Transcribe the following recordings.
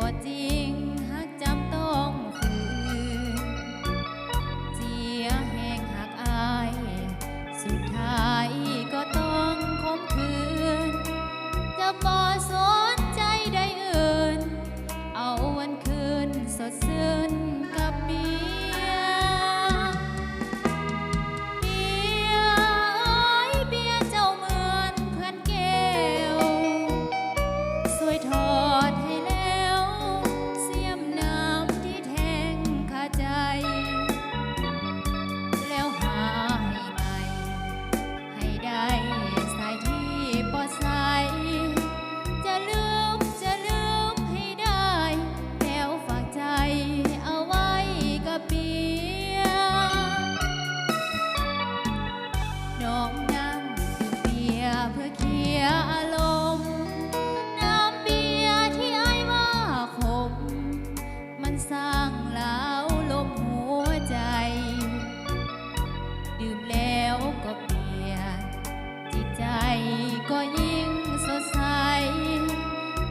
บ่จริงหักจำต้องฝืนเจียแหงหักอายสุดท้ายก็ต้องคมคืนจะบ่สนใจใดอื่นเอาวันคืนสดชื่นกับเบียร์เบียร์เบียร์เจ้าเหมือนเพื่อนแก้วสวยทอดให้แล้วเสียมน้ำที่แทงคาใจแล้วหาให้ใหม่ให้ได้สายที่ปอดใสจะลืมให้ได้แล้วฝากใจเอาไว้กับเบียร์น้องนั่งดื่มเบียร์เพื่อเคลียร์อารมณ์น้ำเบียร์ที่ไอ้ว่าขมมันสร้างเล้าลมหัวใจดื่มแล้วก็เปลี่ยนจิตใจก็ยิ่งสดใส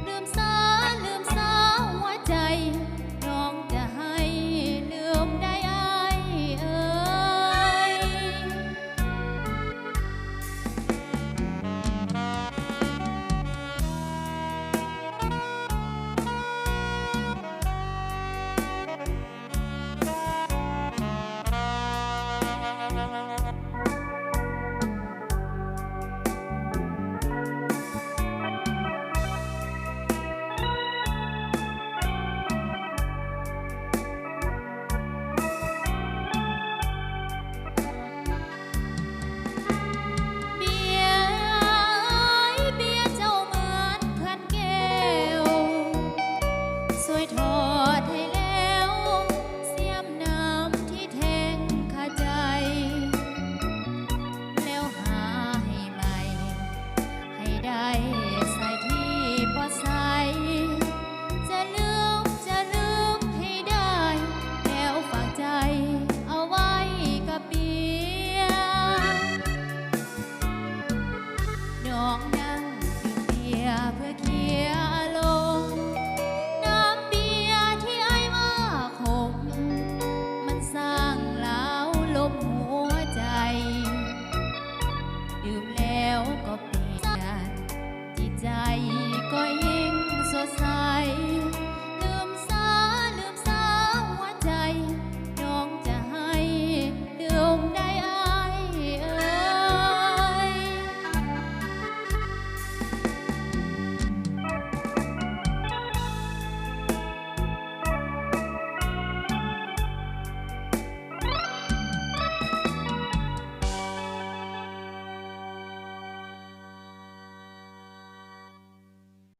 ลืมสาหัวใจน้องจะให้ลืมได้อ้ายเอ่ย เบียร์เบียร์เจ้าเหมือนเพื่อนแก้วสวยทอ